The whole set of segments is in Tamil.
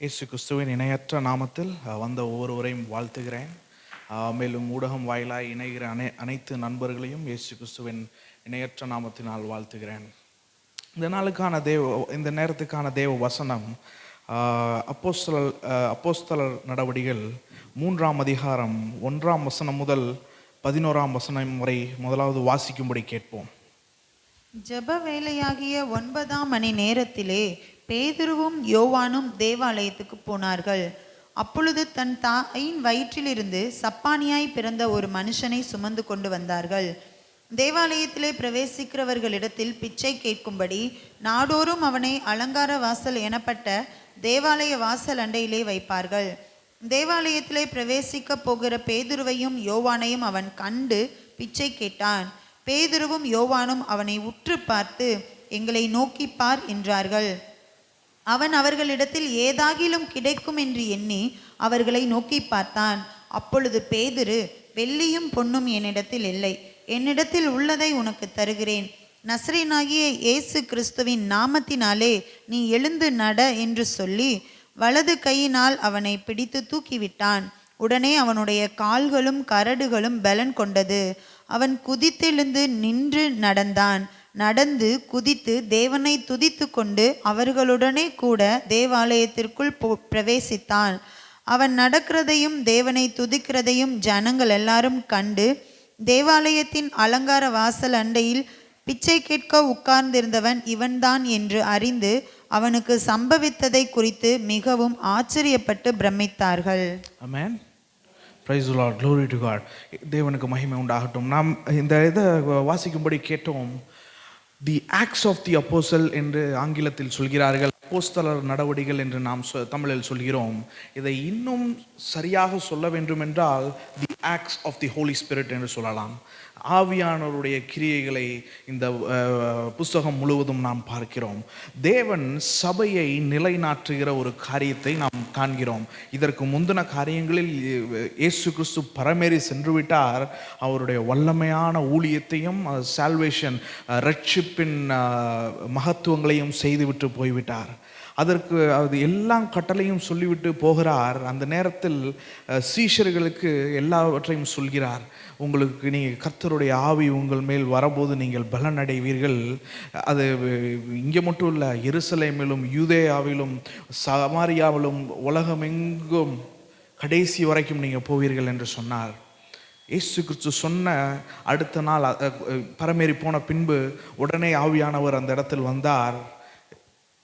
இயேசு கிறிஸ்துவின் இணையற்ற நாமத்தில் வந்த ஒவ்வொருவரையும் வாழ்த்துகிறேன். மேலும் ஊடகம் வாயிலாய் இணைகிற அனைத்து நண்பர்களையும் இயேசு கிறிஸ்துவின் இணையற்ற நாமத்தினால் வாழ்த்துகிறேன். இந்த நேரத்துக்கான தேவ வசனம் அப்போஸ்தலர் நடவடிகள் 3ஆம் அதிகாரம் 1ஆம் வசனம் முதல் 11ஆம் வசனம் வரை முதலாவது வாசிக்கும்படி கேட்போம். ஜெப வேலையாகிய 9ஆம் மணி நேரத்திலே பேதுருவும் யோவானும் தேவாலயத்துக்கு போனார்கள். அப்பொழுது தன் தாயின் வயிற்றிலிருந்து சப்பானியாய் பிறந்த ஒரு மனுஷனை சுமந்து கொண்டு வந்தார்கள். தேவாலயத்திலே பிரவேசிக்கிறவர்களிடத்தில் பிச்சை கேட்கும்படி நாடோறும் அவனை அலங்கார வாசல் எனப்பட்ட தேவாலய வாசல் அண்டையிலே வைப்பார்கள். தேவாலயத்திலே பிரவேசிக்க போகிற பேதுருவையும் யோவானையும் அவன் கண்டு பிச்சை கேட்டான். பேதுருவும் யோவானும் அவனை உற்று பார்த்து, எங்களை நோக்கி பார் என்றார்கள். அவன் அவர்களிடத்தில் ஏதாகிலும் கிடைக்கும் என்று எண்ணி அவர்களை நோக்கி பார்த்தான். அப்பொழுது பேதுரு, வெள்ளியும் பொன்னும் என்னிடத்தில் இல்லை, என்னிடத்தில் உள்ளதை உனக்கு தருகிறேன். நசரேயனாகிய இயேசு கிறிஸ்துவின் நாமத்தினாலே நீ எழுந்து நட என்று சொல்லி வலது கையினால் அவனை பிடித்து தூக்கிவிட்டான். உடனே அவனுடைய கால்களும் கரடுகளும் பலன் கொண்டது. அவன் குதித்தெழுந்து நின்று நடந்தான். நடந்து குதித்து தேவனை துதித்து கொண்டு அவர்களுடனே கூட தேவாலயத்திற்குள் பிரவேசித்தான். அவன் நடக்கிறதையும் தேவனை துதிக்கிறதையும் ஜனங்கள் எல்லாரும் கண்டு, தேவாலயத்தின் அலங்கார வாசல் அண்டையில் பிச்சை கேட்க உட்கார்ந்திருந்தவன் இவன்தான் என்று அறிந்து அவனுக்கு சம்பவித்ததை குறித்து மிகவும் ஆச்சரியப்பட்டு பிரமித்தார்கள். ஆமென். Praise the Lord, glory to God. தேவனுக்கு மகிமை உண்டாகட்டும். நாம் இந்த இதை வாசிக்கும்படி கேட்டோம். தி ஆக்ட்ஸ் ஆஃப் தி அப்போஸ்தல் என்று ஆங்கிலத்தில் சொல்கிறார்கள், அப்போஸ்தலர் நடவடிகள் என்று நாம் தமிழில் சொல்கிறோம். இதை இன்னும் சரியாக சொல்ல வேண்டும் என்றால் the Acts of the Holy Spirit என்று சொல்லலாம். ஆவியானவருடைய கிரியைகளை இந்த புஸ்தகம் முழுவதும் நாம் பார்க்கிறோம். தேவன் சபையை நிலைநாட்டுகிற ஒரு காரியத்தை நாம் காண்கிறோம். இதற்கு முந்தின காரியங்களில் இயேசு கிறிஸ்து பரமேறி சென்று விட்டார். அவருடைய வல்லமையான ஊழியத்தையும் சால்வேஷன் ரட்சிப்பின் மகத்துவங்களையும் செய்துவிட்டு போய்விட்டார். அதற்கு அது எல்லாம் கட்டளையும் சொல்லிவிட்டு போகிறார். அந்த நேரத்தில் சீஷர்களுக்கு எல்லாவற்றையும் சொல்கிறார். உங்களுக்கு நீங்கள் கர்த்தருடைய ஆவி உங்கள் மேல் வரபோது நீங்கள் பலன் அடைவீர்கள். அது இங்கே மட்டும் இல்லை, எருசலேமிலும் யூதேயாவிலும் சமாரியாவிலும் உலகமெங்கும் கடைசி வரைக்கும் நீங்கள் போவீர்கள் என்று சொன்னார். இயேசு கிறிஸ்து சொன்ன அடுத்த நாள் பரமேறி போன பின்பு உடனே ஆவியானவர் அந்த இடத்தில் வந்தார்.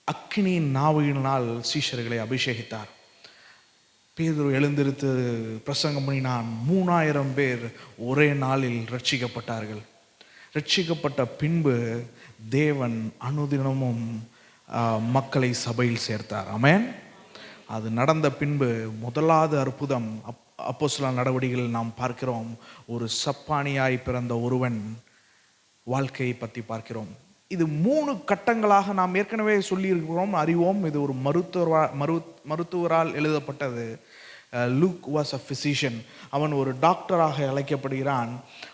அக்கினியின் நாவியினால் சீஷர்களை அபிஷேகித்தார். பேதுரு எழுந்திருத்து பிரசங்கம் பண்ணினான். 3000 பேர் ஒரே நாளில் ரட்சிக்கப்பட்டார்கள். ரட்சிக்கப்பட்ட பின்பு தேவன் அனுதினமும் மக்களை சபையில் சேர்த்தார். ஆமென். அது நடந்த பின்பு முதலாவது அற்புதம் அப்போஸ்தலர் நடவடிக்கைகளில் நாம் பார்க்கிறோம். ஒரு சப்பானியாய் பிறந்த ஒருவன் வாழ்க்கையை பற்றி பார்க்கிறோம். இது 3 கட்டங்களாக நாம் ஏற்கனவே சொல்லியிருக்கிறோம், அறிவோம். இது ஒரு மருத்துவரால் எழுதப்பட்டது. Luke was a physician. அவன் ஒரு டாக்டராக அழைக்கப்படுகிறான்.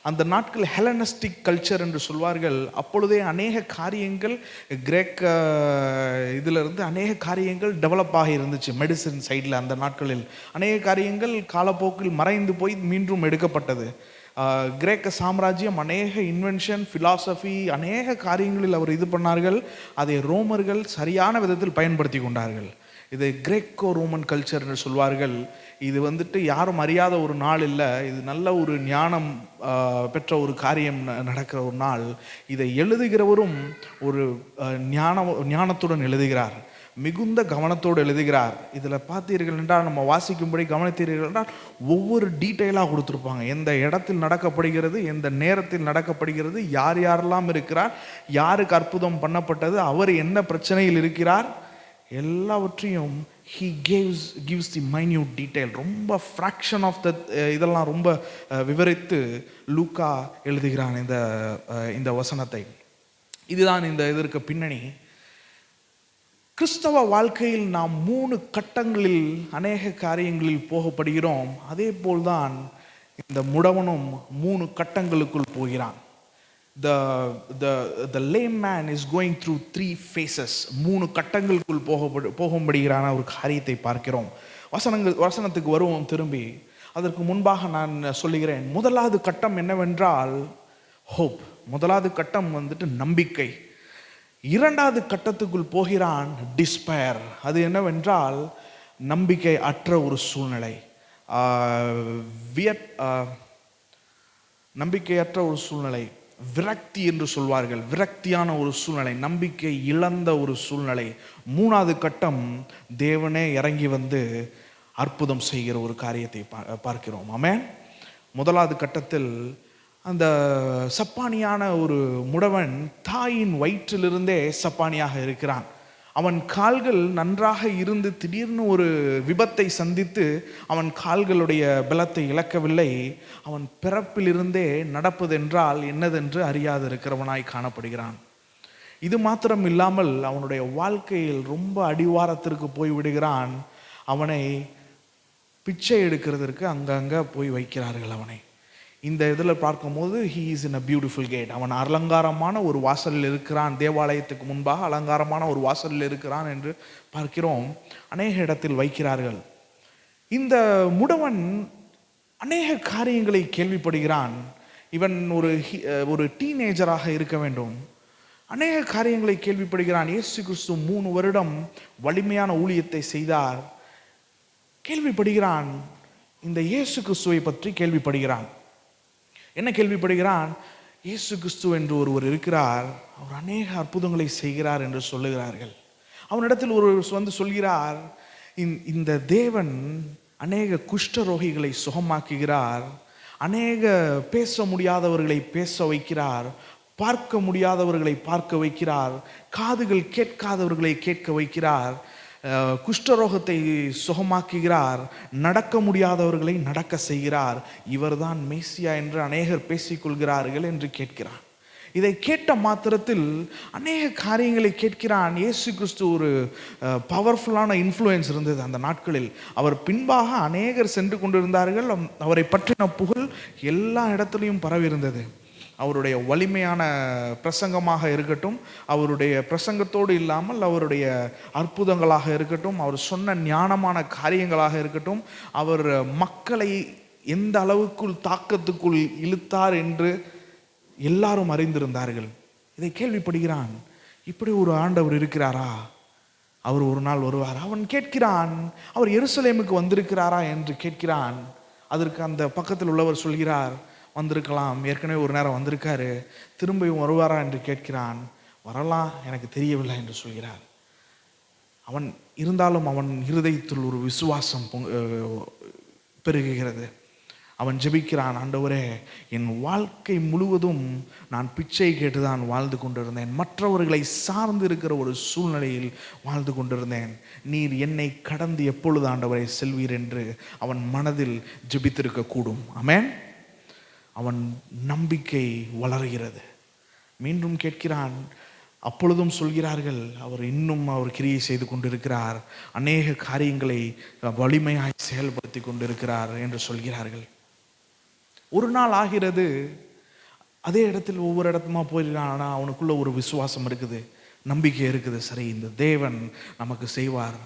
அந்த நாட்கள் ஹெலனிஸ்டிக் கல்ச்சர் என்று சொல்வார்கள். அப்பொழுதே அநேக காரியங்கள் கிரேக்க இதிலிருந்து அநேக காரியங்கள் டெவலப் ஆகி இருந்துச்சு. மெடிசின் சைடில் அந்த நாட்களில் அநேக காரியங்கள் காலப்போக்கில் மறைந்து போய் மீண்டும் எடுக்கப்பட்டது. கிரேக்க சாம்ராஜ்யம் அநேக இன்வென்ஷன், ஃபிலாசபி, அநேக காரியங்களில் அவர் இது பண்ணார்கள். அதை ரோமர்கள் சரியான விதத்தில் பயன்படுத்தி கொண்டார்கள். இது கிரேக்கோ ரோமன் கல்ச்சர் என்று சொல்வார்கள். இது வந்துட்டு யாரும் அறியாத ஒரு நாள் இல்லை. இது நல்ல ஒரு ஞானம் பெற்ற ஒரு காரியம் நடக்கிற ஒரு நாள். இதை எழுதுகிறவரும் ஒரு ஞானத்துடன் எழுதுகிறார், மிகுந்த கவனத்தோடு எழுதுகிறார். இதில் பார்த்தீர்கள் என்றால், நம்ம வாசிக்கும்படி கவனித்தீர்கள் என்றால் ஒவ்வொரு டீட்டெயிலாக கொடுத்துருப்பாங்க. எந்த இடத்தில் நடக்கப்படுகிறது, எந்த நேரத்தில் நடக்கப்படுகிறது, யார் யாரெல்லாம் இருக்கிறார், யாருக்கு அற்புதம் பண்ணப்பட்டது, அவர் என்ன பிரச்சனையில் இருக்கிறார், எல்லாவற்றையும் he gives the minute detail. ரொம்ப ஃப்ராக்ஷன் ஆஃப் த இதெல்லாம் ரொம்ப விவரித்து லூக்கா எழுதுகிறான் இந்த வசனத்தை. இதுதான் இந்த இதற்கு பின்னணி. கிறிஸ்தவ வாழ்க்கையில் நாம் 3 கட்டங்களில் அநேக காரியங்களில் போகப்படுகிறோம். அதே போல்தான் இந்த முடவனும் 3 கட்டங்களுக்குள் போகிறான். the the lame man is going through three phases. மூணு கட்டங்களுக்குள் போகும்படியான ஒரு காரியத்தை பார்க்கிறோம். வசனத்துக்கு வருவோம் திரும்பி. அதற்கு முன்பாக நான் சொல்லுகிறேன், முதலாவது கட்டம் என்னவென்றால் ஹோப். முதலாவது கட்டம் வந்துட்டு நம்பிக்கை. இரண்டாவது கட்டத்துக்குள் போகிறான் டிஸ்பயர். அது என்னவென்றால் நம்பிக்கை அற்ற ஒரு சூழ்நிலை, நம்பிக்கையற்ற ஒரு சூழ்நிலை, விரக்தி என்று சொல்வார்கள். விரக்தியான ஒரு சூழ்நிலை, நம்பிக்கை இழந்த ஒரு சூழ்நிலை. மூணாவது கட்டம் தேவனே இறங்கி வந்து அற்புதம் செய்கிற ஒரு காரியத்தை பார்க்கிறோம். ஆமென். முதலாவது கட்டத்தில் அந்த சப்பானியான ஒரு முடவன் தாயின் வயிற்றிலிருந்தே சப்பானியாக இருக்கிறான். அவன் கால்கள் நன்றாக இருந்து திடீர்னு ஒரு விபத்தை சந்தித்து அவன் கால்களுடைய பலத்தை இழக்கவில்லை. அவன் பிறப்பிலிருந்தே நடப்பதென்றால் என்னதென்று அறியாது இருக்கிறவனாய் காணப்படுகிறான். இது மாத்திரம் இல்லாமல் அவனுடைய வாழ்க்கையில் ரொம்ப அடிவாரத்திற்கு போய் விடுகிறான். அவனை பிச்சை எடுக்கிறதற்கு அங்கங்கே போய் வைக்கிறார்கள் அவனை. இந்த இதில் பார்க்கும்போது he is in a beautiful gate. அவன் அலங்காரமான ஒரு வாசலில் இருக்கிறான். தேவாலயத்துக்கு முன்பாக அலங்காரமான ஒரு வாசலில் இருக்கிறான் என்று பார்க்கிறோம். அநேக இடத்தில் வைக்கிறார்கள். இந்த முடவன் அநேக காரியங்களை கேள்விப்படுகிறான். இவன் ஒரு டீனேஜராக இருக்க வேண்டும். அநேக காரியங்களை கேள்விப்படுகிறான். இயேசு கிறிஸ்து 3 வருடம் வலிமையான ஊழியத்தை செய்தார். கேள்விப்படுகிறான். இந்த இயேசு கிறிஸ்துவை பற்றி கேள்விப்படுகிறான். என்ன கேள்விப்படுகிறான்? இயேசு கிறிஸ்து என்று ஒருவர் இருக்கிறார், அவர் அநேக அற்புதங்களை செய்கிறார் என்று சொல்லுகிறார்கள். அவனிடத்தில் ஒருவர் வந்து சொல்கிறார், இந்த தேவன் அநேக குஷ்டரோகிகளை சுகமாக்குகிறார், அநேக பேச முடியாதவர்களை பேச வைக்கிறார், பார்க்க முடியாதவர்களை பார்க்க வைக்கிறார், காதுகள் கேட்காதவர்களை கேட்க வைக்கிறார், குஷ்டரோகத்தை சுகமாக்குகிறார், நடக்க முடியாதவர்களை நடக்க செய்கிறார். இவர்தான் மேசியா என்று அநேகர் பேசிக்கொள்கிறார்கள் என்று கேட்கிறார். இதை கேட்ட மாத்திரத்தில் அநேக காரியங்களை கேட்கிறான். இயேசு கிறிஸ்து ஒரு பவர்ஃபுல்லான இன்ஃப்ளூயன்ஸ் இருந்தது அந்த நாட்களில். அவர் பின்பாக அநேகர் சென்று கொண்டிருந்தார்கள். அவரை பற்றின புகழ் எல்லா இடத்துலையும் பரவி இருந்தது. அவருடைய வலிமையான பிரசங்கமாக இருக்கட்டும், அவருடைய பிரசங்கத்தோடு இல்லாமல் அவருடைய அற்புதங்களாக இருக்கட்டும், அவர் சொன்ன ஞானமான காரியங்களாக இருக்கட்டும், அவர் மக்களை எந்த அளவுக்குள் தாக்கத்துக்குள் இழுத்தார் என்று எல்லாரும் அறிந்திருந்தார்கள். இதை கேள்விப்படுகிறான். இப்படி ஒரு ஆண்டவர் இருக்கிறாரா? அவர் ஒரு நாள் வருவார். அவன் கேட்கிறான், அவர் எருசலேமுக்கு வந்திருக்கிறாரா என்று கேட்கிறான். அதற்கு அந்த பக்கத்தில் உள்ளவர் சொல்கிறார், வந்திருக்கலாம், ஏற்கனவே ஒரு நேரம் வந்திருக்காரு, திரும்பியும் வருவாரா என்று கேட்கிறான். வரலாம், எனக்கு தெரியவில்லை என்று சொல்கிறார். அவன் இருந்தாலும் அவன் இருதயத்தில் ஒரு விசுவாசம் பெருகுகிறது. அவன் ஜெபிக்கிறான், ஆண்டவரே, என் வாழ்க்கை முழுவதும் நான் பிச்சை கேட்டுதான் வாழ்ந்து கொண்டிருந்தேன், மற்றவர்களை சார்ந்து இருக்கிற ஒரு சூழ்நிலையில் வாழ்ந்து கொண்டிருந்தேன், நீர் என்னை கடந்து எப்பொழுது ஆண்டவரை செல்வீர் என்று அவன் மனதில் ஜெபித்திருக்க கூடும். ஆமென். அவன் நம்பிக்கை வளர்கிறது. மீண்டும் கேட்கிறான். அப்பொழுதும் சொல்கிறார்கள், அவர் இன்னும் அவர் கிரியை செய்து கொண்டிருக்கிறார், அநேக காரியங்களை வலிமையாய் செயல்படுத்தி கொண்டிருக்கிறார் என்று சொல்கிறார்கள். ஒரு நாள் ஆகிறது. அதே இடத்தில் ஒவ்வொரு இடத்துமா போயிடுறான். ஆனால் அவனுக்குள்ள ஒரு விசுவாசம் இருக்குது, நம்பிக்கை இருக்குது. சரி, இந்த தேவன் நமக்கு செய்வார்.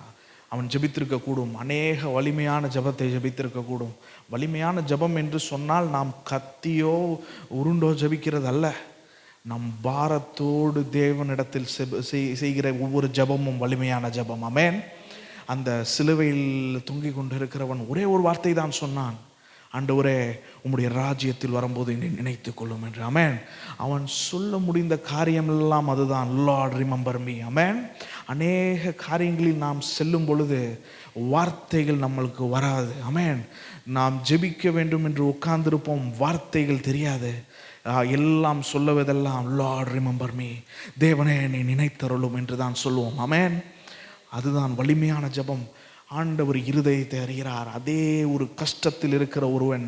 அவன் ஜெபித்திருக்க கூடும், அநேக வலிமையான ஜெபத்தை ஜெபித்திருக்க கூடும். வலிமையான ஜெபம் என்று சொன்னால் நாம் கத்தியோ உருண்டோ ஜெபிக்கிறது அல்ல. நம் பாரத்தோடு தேவனிடத்தில் செய்கிற ஒவ்வொரு ஜெபமும் வலிமையான ஜெபம். ஆமென். அந்த சிலுவையில் தொங்கிக் கொண்டிருக்கிறவன் ஒரே ஒரு வார்த்தை தான் சொன்னான், ஆண்டவரே, உம்முடைய ராஜ்யத்தில் வரும்போது என்னை நினைத்துக் கொள்ளும் என்று. ஆமென். அவன் சொல்ல முடிந்த காரியம் எல்லாம் அதுதான், லார்ட் ரிமெம்பர் மீ. ஆமென். அநேக காரியங்களில் நாம் செல்லும் பொழுது வார்த்தைகள் நம்மளுக்கு வராது. ஆமென். நாம் ஜெபிக்க வேண்டும் என்று உட்கார்ந்திருப்போம், வார்த்தைகள் தெரியாது. எல்லாம் சொல்லுவதெல்லாம் லார்ட் ரிமெம்பர் மீ, தேவனே என்னை நினைத்தருளும் என்று தான் சொல்லுவோம். ஆமென். அதுதான் வலிமையான ஜெபம். ஆண்டவர் இருதயத்தை அறிகிறார். அதே ஒரு கஷ்டத்தில் இருக்கிற ஒருவன்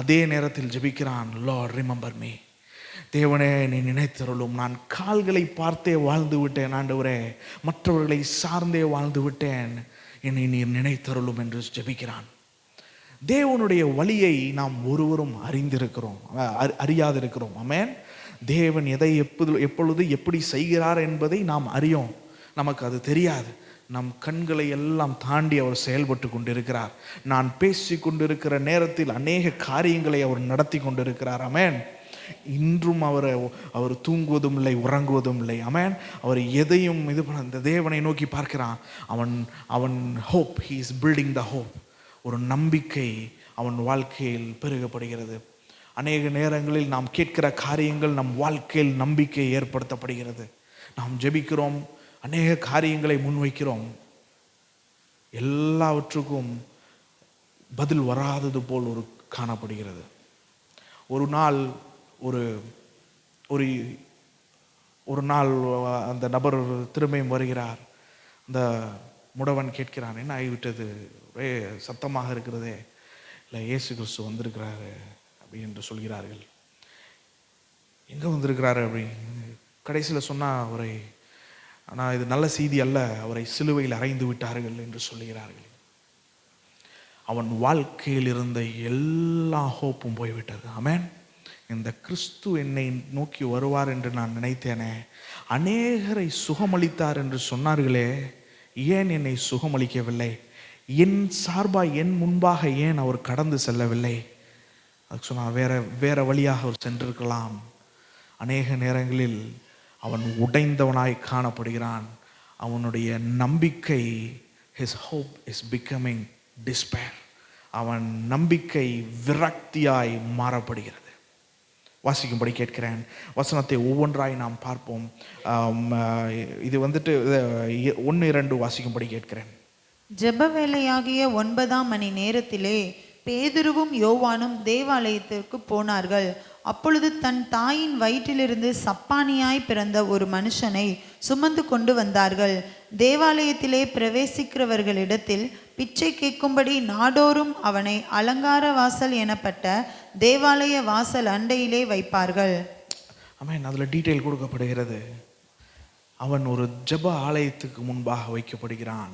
அதே நேரத்தில் ஜெபிக்கிறான், லார்ட் ரிமெம்பர் மீ, தேவனே நீ நினைத்தருளும். நான் கால்களை பார்த்தே வாழ்ந்து விட்டேன் ஆண்டவரே, மற்றவர்களை சார்ந்தே வாழ்ந்து விட்டேன், என்னை நீர் நினைத்தருளும் என்று ஜெபிக்கிறான். தேவனுடைய வழியை நாம் ஒருவரும் அறிந்திருக்கிறோம், அறியாதிருக்கிறோம். ஆமென். தேவன் எதை எப்பொழுது எப்படி செய்கிறார் என்பதை நாம் அறியோம். நமக்கு அது தெரியாது. நம் கண்களை எல்லாம் தாண்டி அவர் செயல்பட்டு கொண்டிருக்கிறார். நான் பேசி கொண்டிருக்கிற நேரத்தில் அநேக காரியங்களை அவர் நடத்தி கொண்டிருக்கிறார். ஆமென். இன்றும் அவர் தூங்குவதும் இல்லை, உறங்குவதும் இல்லை. ஆமென். அவர் எதையும் இது பண்ண இந்த தேவனை நோக்கி பார்க்கிறான். அவன் hope, he is building the hope. ஒரு நம்பிக்கை அவன் வாழ்க்கையில் பெருகப்படுகிறது. அநேக நேரங்களில் நாம் கேட்கிற காரியங்கள் நம் வாழ்க்கையில் நம்பிக்கை ஏற்படுத்தப்படுகிறது. நாம் ஜெபிக்கிறோம், அநேக காரியங்களை முன்வைக்கிறோம், எல்லாவற்றுக்கும் பதில் வராதது போல் காணப்படுகிறது. ஒரு நாள் ஒரு ஒரு ஒரு நாள் அந்த நபர் திரும்பியும் வருகிறார். அந்த முடவன் கேட்கிறான், என்ன ஆகிவிட்டது, ஒரே சத்தமாக இருக்கிறதே. இல்லை, இயேசு கிறிஸ்து வந்திருக்கிறாரு அப்படின்னு சொல்கிறார்கள். எங்கே வந்திருக்கிறாரு அப்படின்னு கடைசியில் சொன்னால் அவரை, ஆனால் இது நல்ல செய்தி அல்ல, அவரை சிலுவையில் அறைந்து விட்டார்கள் என்று சொல்லுகிறார்கள். அவன் வாழ்க்கையில் இருந்த எல்லா ஹோப்பும் போய்விட்டது. ஆமென். இந்த கிறிஸ்து என்னை நோக்கி வருவார் என்று நான் நினைத்தேனே, அநேகரை சுகமளித்தார் என்று சொன்னார்களே, ஏன் என்னை சுகமளிக்கவில்லை? என் சார்பாக என் முன்பாக ஏன் அவர் கடந்து செல்லவில்லை? அதுக்கு சொன்னால் வேற வழியாக அவர் சென்றிருக்கலாம். அநேக நேரங்களில் அவன் உடைந்தவனாய் காணப்படுகிறான். அவனுடைய நம்பிக்கை, his hope is becoming despair. அவன் நம்பிக்கை விரக்தியாய் மாறப்படுகிறது. வாசிக்கும்படி கேட்கிறேன். வசனத்தை ஒவ்வொன்றாய் நாம் பார்ப்போம். இது 1-2 வாசிக்கும்படி கேட்கிறேன். ஜெப வேளையாகிய 9ஆம் மணி நேரத்திலே பேதுருவும் யோவானும் தேவாலயத்திற்கு போனார்கள். அப்பொழுது தன் தாயின் வயிற்றிலிருந்து சப்பானியாய் பிறந்த ஒரு மனுஷனை சுமந்து கொண்டு வந்தார்கள். தேவாலயத்திலே பிரவேசிக்கிறவர்களிடத்தில் பிச்சை கேட்கும்படி நாடோறும் அவனை அலங்கார வாசல் எனப்பட்ட தேவாலய வாசல் அண்டையிலே வைப்பார்கள். ஆமென். அதில் டீட்டெயில் கொடுக்கப்படுகிறது. அவன் ஒரு ஜெப ஆலயத்துக்கு முன்பாக வைக்கப்படுகிறான்.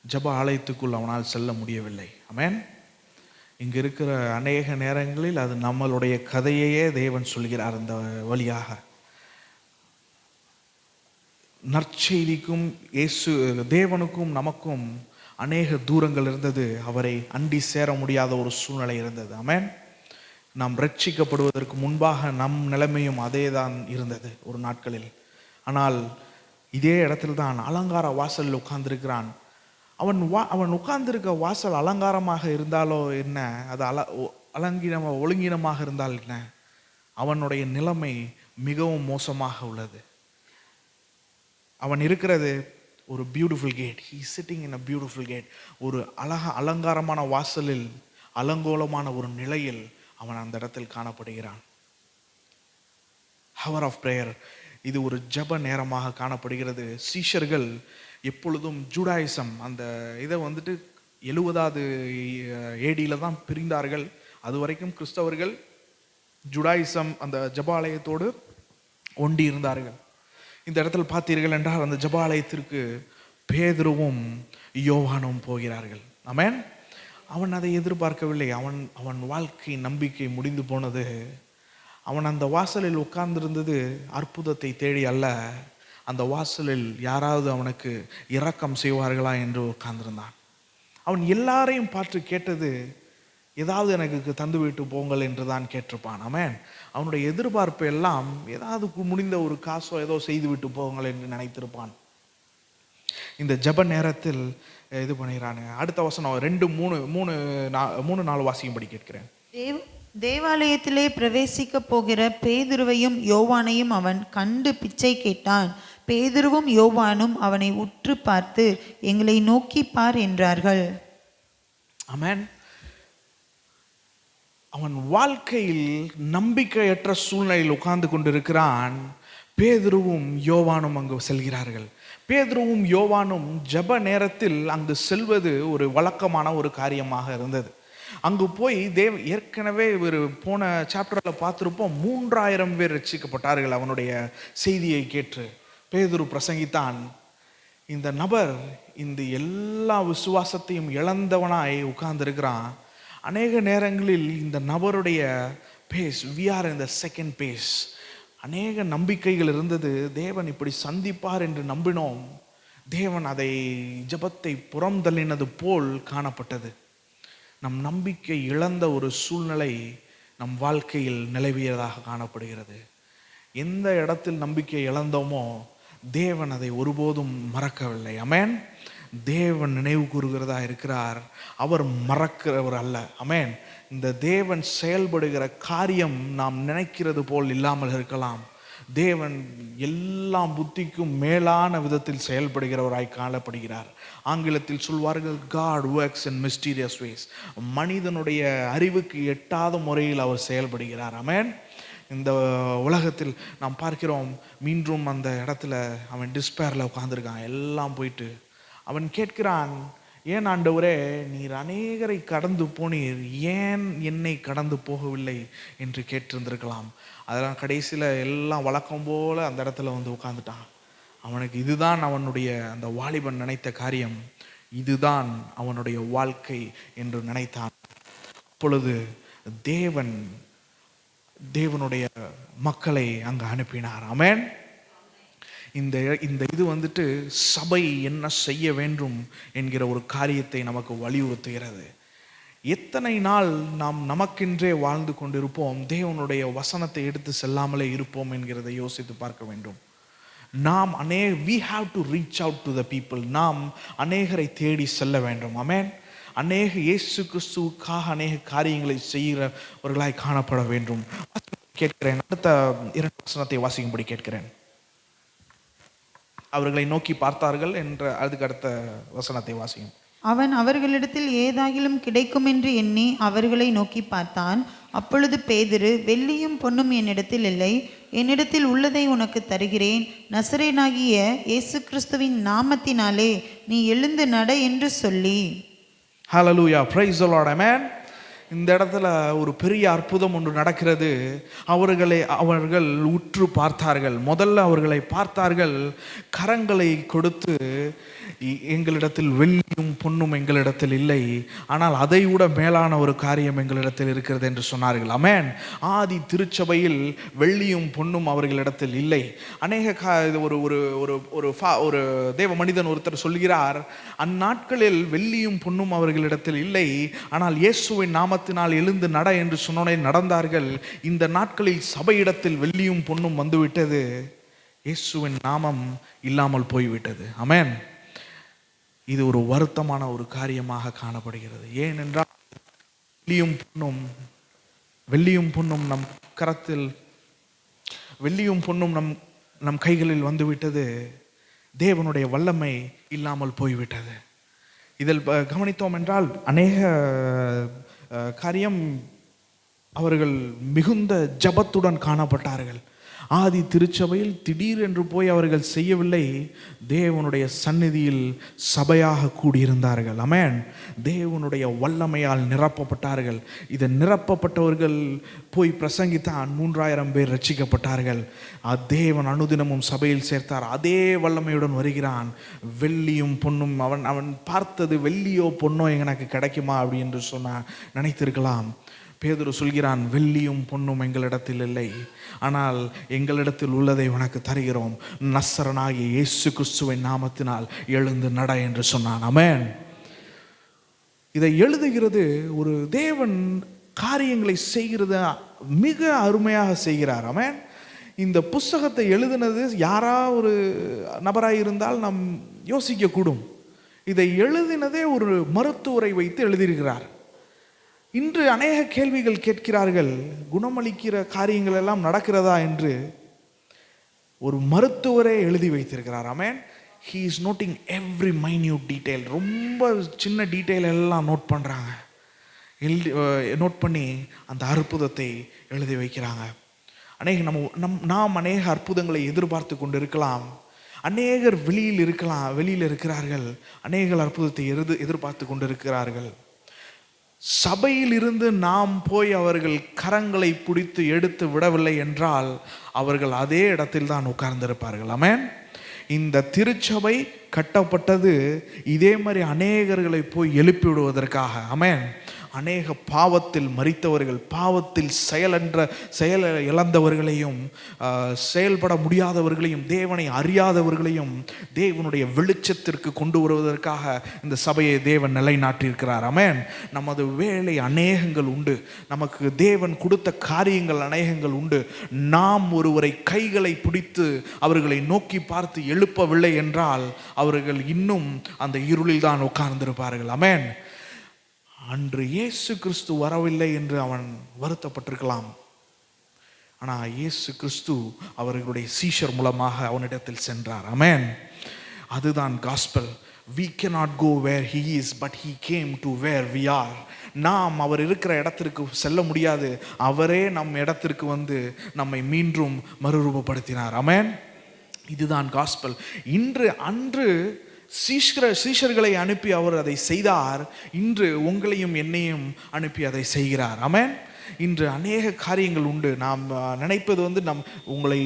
ஜெப ஆலயத்துக்குள் அவனால் செல்ல முடியவில்லை. ஆமென். இங்கே இருக்கிற அநேக நேரங்களில் அது நம்மளுடைய கதையையே தேவன் சொல்கிறார். அந்த வழியாக நற்செய்திக்கும் தேவனுக்கும் நமக்கும் அநேக தூரங்கள் இருந்தது. அவரை அண்டி சேர முடியாத ஒரு சூழ்நிலை இருந்தது. ஆமென். நாம் ரட்சிக்கப்படுவதற்கு முன்பாக நம் நிலைமையும் அதே தான் இருந்தது ஒரு நாட்களில். ஆனால் இதே இடத்துல தான் அலங்கார வாசலில் உட்கார்ந்திருக்கிறான். அவன் உட்கார்ந்திருக்க வாசல் அலங்காரமாக இருந்தாலோ என்ன, அது ஒழுங்கினமாக இருந்தால் என்ன, அவனுடைய நிலைமை மிகவும் மோசமாக உள்ளது. அவன் இருக்கிறது ஒரு beautiful gate. He sitting in a beautiful gate. ஒரு அலங்காரமான வாசலில், அலங்கோலமான ஒரு நிலையில் அவன் அந்த இடத்தில் காணப்படுகிறான். Hour of prayer. இது ஒரு ஜெப நேரமாக காணப்படுகிறது. சீஷர்கள் எப்பொழுதும் ஜூடாயிசம் அந்த இதை 70வது AD தான் பிரிந்தார்கள். அது வரைக்கும் கிறிஸ்தவர்கள் ஜூடாயிசம் அந்த ஜபாலயத்தோடு ஒண்டி இருந்தார்கள். இந்த இடத்துல பார்த்தீர்கள் என்றால் அந்த ஜபாலயத்திற்கு பேதுருவும் யோவானும் போகிறார்கள். ஆமென். அவன் அதை எதிர்பார்க்கவில்லை. அவன் வாழ்க்கை நம்பிக்கை முடிந்து போனது. அவன் அந்த வாசலில் உட்கார்ந்திருந்தது அற்புதத்தை தேடி அல்ல, அந்த வாசலில் யாராவது அவனுக்கு இரக்கம் செய்வார்களா என்று உட்கார்ந்திருந்தான். அவன் எல்லாரையும் பார்த்து கேட்டது, ஏதாவது எனக்கு தந்துவிட்டு போங்கள் என்று தான் கேட்டிருப்பான். ஆமென். அவனுடைய எதிர்பார்ப்பு எல்லாம் ஏதாவது முடிந்த ஒரு காசோ ஏதோ செய்துவிட்டு போங்கள் என்று நினைத்திருப்பான். இந்த ஜெப நேரத்தில் இது பண்ணுகிறான். அடுத்த வசனம் 2-3-4 வாசிக்கும்படி கேட்கிறேன். தேவாலயத்திலே பிரவேசிக்க போகிற பேதுருவையும் யோவானையும் அவன் கண்டு பிச்சை கேட்டான். பேதுருவும் யோவானும் அவனை உற்று பார்த்து, எங்களை நோக்கி பார் என்றார்கள். ஆமென். அவன் வாழ்க்கையில் நம்பிக்கையற்ற சூழ்நிலையில் உட்கார்ந்து கொண்டிருக்கிறான். பேதுருவும் யோவானும் அங்கு செல்கிறார்கள். பேதுருவும் யோவானும் ஜெப நேரத்தில் அங்கு செல்வது ஒரு வழக்கமான ஒரு காரியமாக இருந்தது. அங்கு போய் ஏற்கனவே ஒரு போன சாப்டரில் பார்த்துருப்போம், 3000 பேர் ரட்சிக்கப்பட்டார்கள் அவனுடைய செய்தியை கேட்டு. பேதுரு பிரசங்கித்தான். இந்த நபர் இந்த எல்லா விசுவாசத்தையும் இழந்தவனாய் உட்கார்ந்திருக்கிறான். அநேக நேரங்களில் இந்த நபருடைய base, we are in the second phase. அநேக நம்பிக்கைகள் இருந்தது. தேவன் இப்படி சந்திப்பார் என்று நம்பினோம். தேவன் அதை ஜெபத்தை புறம் தள்ளினது போல் காணப்பட்டது. நம் நம்பிக்கை இழந்த ஒரு சூழ்நிலை நம் வாழ்க்கையில் நிலவியதாக காணப்படுகிறது. எந்த இடத்தில் நம்பிக்கை இழந்தோமோ தேவன் அதை ஒருபோதும் மறக்கவில்லை. ஆமென். தேவன் நினைவு கூறுகிறதா இருக்கிறார். அவர் மறக்கிறவர் அல்ல. ஆமென். இந்த தேவன் செயல்படுகிற காரியம் நாம் நினைக்கிறது போல் இல்லாமல் இருக்கலாம். தேவன் எல்லாம் புத்திக்கும் மேலான விதத்தில் செயல்படுகிறவராய் காணப்படுகிறார். ஆங்கிலத்தில் சொல்வார்கள் God works in mysterious ways. மனிதனுடைய அறிவுக்கு எட்டாத முறையில் அவர் செயல்படுகிறார். ஆமென். இந்த உலகத்தில் நாம் பார்க்கிறோம், மீண்டும் அந்த இடத்துல அவன் டிஸ்பேரில் உட்கார்ந்துருக்கான். எல்லாம் போயிட்டு அவன் கேட்கிறான், ஏன் ஆண்டவரே நீர் அநேகரை கடந்து போனீர், ஏன் என்னை கடந்து போகவில்லை என்று கேட்டிருந்திருக்கலாம். அதெல்லாம் கடைசியில் எல்லாம் வழக்கம் போல அந்த இடத்துல வந்து உட்காந்துட்டான். அவனுக்கு இதுதான் அவனுடைய அந்த வாலிபன் நினைத்த காரியம், இதுதான் அவனுடைய வாழ்க்கை என்று நினைத்தான். அப்பொழுது தேவனுடைய மக்களை அங்கு அனுப்பினார். ஆமென். இந்த இது வந்துட்டு சபை என்ன செய்ய வேண்டும் என்கிற ஒரு காரியத்தை நமக்கு வலியுறுத்துகிறது. எத்தனை நாள் நாம் நமக்கென்றே வாழ்ந்து கொண்டிருப்போம், தேவனுடைய வசனத்தை எடுத்து செல்லாமலே இருப்போம் என்கிறதை யோசித்து பார்க்க வேண்டும். நாம் we have to reach out to the people. நாம் அநேகரை தேடி செல்ல வேண்டும். ஆமென். அநேக இயேசு கிறிஸ்துவுக்காக அநேக காரியங்களை செய்கிறவர்களாய் காணப்பட வேண்டும். கேட்கிறேன், அடுத்த 2 வசனத்தை வாசிக்கும்படி கேட்கிறேன். அவர்களை நோக்கி பார்த்தார்கள் என்ற அதுக்கு அடுத்த வசனத்தை வாசிக்கும். அவன் அவர்களிடத்தில் ஏதாகிலும் கிடைக்கும் என்று எண்ணி அவர்களை நோக்கி பார்த்தான். அப்பொழுது பேதுரு, வெள்ளியும் பொன்னும் என்னிடத்தில் இல்லை, என்னிடத்தில் உள்ளதை உனக்கு தருகிறேன். நசரேயனாகிய இயேசு கிறிஸ்துவின் நாமத்தினாலே நீ எழுந்து நட என்று சொல்லி. ஹல்லேலூயா, பிரைஸ் தி லார்ட். ஆமென். இந்த இடத்துல ஒரு பெரிய அற்புதம் ஒன்று நடக்கிறது. அவர்கள் உற்று பார்த்தார்கள். முதல்ல அவர்களை பார்த்தார்கள், கரங்களை கொடுத்து, எங்களிடத்தில் வெள்ளியும் பொன்னும் எங்களிடத்தில் இல்லை, ஆனால் அதை விட மேலான ஒரு காரியம் எங்களிடத்தில் இருக்கிறது என்று சொன்னார்கள். ஆமென். ஆதி திருச்சபையில் வெள்ளியும் பொன்னும் அவர்களிடத்தில் இல்லை. அநேக ஒரு தேவ மனிதன் ஒருத்தர் சொல்கிறார், அந்நாட்களில் வெள்ளியும் பொன்னும் அவர்களிடத்தில் இல்லை, ஆனால் இயேசுவின் நாமத்தினால் எழுந்து நட என்று சொன்னோனே நடந்தார்கள். இந்த நாட்களில் சபையிடத்தில் வெள்ளியும் பொன்னும் வந்துவிட்டது, இயேசுவின் நாமம் இல்லாமல் போய்விட்டது. ஆமென். இது ஒரு வருத்தமான ஒரு காரியமாக காணப்படுகிறது. ஏனென்றால் வெள்ளியும் பொன்னும் நம் கரத்தில், வெள்ளியும் பொன்னும் நம் கைகளில் வந்துவிட்டது, தேவனுடைய வல்லமை இல்லாமல் போய்விட்டது. இதில் கவனித்தோம் என்றால் அநேக காரியம் அவர்கள் மிகுந்த ஜபத்துடன் காணப்பட்டார்கள். ஆதி திருச்சபையில் திடீர் என்று போய் அவர்கள் செய்யவில்லை, தேவனுடைய சந்நிதியில் சபையாக கூடியிருந்தார்கள். ஆமென். தேவனுடைய வல்லமையால் நிரப்பப்பட்டார்கள். இதை நிரப்பப்பட்டவர்கள் போய் பிரசங்கித்தான், 3000 பேர் ரட்சிக்கப்பட்டார்கள். தேவன் அனுதினமும் சபையில் சேர்த்தார். அதே வல்லமையுடன் வருகிறான். வெள்ளியும் பொன்னும் அவன் பார்த்தது வெள்ளியோ பொன்னோ எனக்கு கிடைக்குமா அப்படி என்று நினைத்திருக்கலாம். பேதுரு சொல்கிறான், வெள்ளியும் பொன்னும் எங்களிடத்தில் இல்லை, ஆனால் எங்களிடத்தில் உள்ளதை உனக்கு தருகிறோம், நசரனாகிய இயேசு கிறிஸ்துவின் நாமத்தினால் எழுந்து நட என்று சொன்னான். ஆமென். இதை எழுதுகிறது ஒரு தேவன் காரியங்களை செய்கிறத மிக அருமையாக செய்கிறார். ஆமென். இந்த புஸ்தகத்தை எழுதினது யாரா ஒரு நபராக இருந்தால் நாம் யோசிக்க கூடும். இதை எழுதினதே ஒரு மருத்துவரை வைத்து எழுதியிருக்கிறார். இன்று அநேக கேள்விகள் கேட்கிறார்கள், குணமளிக்கிற காரியங்கள் எல்லாம் நடக்கிறதா என்று. ஒரு மருத்துவரே எழுதி வைத்திருக்கிறார். ஆமென். he is noting every minute detail. ரொம்ப சின்ன டீட்டெயில் எல்லாம் நோட் பண்ணுறாங்க. நோட் பண்ணி அந்த அற்புதத்தை எழுதி வைக்கிறாங்க. நாம் அநேக அற்புதங்களை எதிர்பார்த்து கொண்டு இருக்கலாம். அநேகர் வெளியில் இருக்கிறார்கள். அநேகர் அற்புதத்தை எதிர்பார்த்து கொண்டு இருக்கிறார்கள். சபையில் இருந்து நாம் போய் அவர்கள் கரங்களை பிடித்து எடுத்து விடவில்லை என்றால் அவர்கள் அதே இடத்தில் தான் உட்கார்ந்திருப்பார்கள். ஆமென். இந்த திருச்சபை கட்டப்பட்டது இதே மாதிரி அநேகர்களை போய் எழுப்பி விடுவதற்காக. ஆமென். அநேக பாவத்தில் மரித்தவர்கள், பாவத்தில் செயல் இழந்தவர்களையும், செயல்பட முடியாதவர்களையும், தேவனை அறியாதவர்களையும் தேவனுடைய வெளிச்சத்திற்கு கொண்டு வருவதற்காக இந்த சபையை தேவன் நிலைநாட்டியிருக்கிறார். ஆமென். நமது வேலை அநேகங்கள் உண்டு, நமக்கு தேவன் கொடுத்த காரியங்கள் அநேகங்கள் உண்டு. நாம் ஒருவரை கைகளை பிடித்து அவர்களை நோக்கி பார்த்து எழுப்பவில்லை என்றால் அவர்கள் இன்னும் அந்த இருளில் தான் உட்கார்ந்திருப்பார்கள். ஆமென். அன்று இயேசு கிறிஸ்து வரவில்லை என்று அவன் வருத்தப்பட்டிருக்கலாம். ஆனால் இயேசு கிறிஸ்து அவர்களுடைய சீஷர் மூலமாக அவனிடத்தில் சென்றார். ஆமென். அதுதான் gospel. We cannot go where he is, but he came to where we are. நாம் அவர் இருக்கிற இடத்திற்கு செல்ல முடியாது, அவரே நம் இடத்திற்கு வந்து நம்மை மீண்டும் மறுரூபப்படுத்தினார். ஆமென். இதுதான் காஸ்பல். அன்று சீஷர்களை அனுப்பி அவர் அதை செய்தார். இன்று உங்களையும் என்னையும் அனுப்பி அதை செய்கிறார். ஆமென். இன்று அநேக காரியங்கள் உண்டு. நாம் நினைப்பது வந்து உங்களை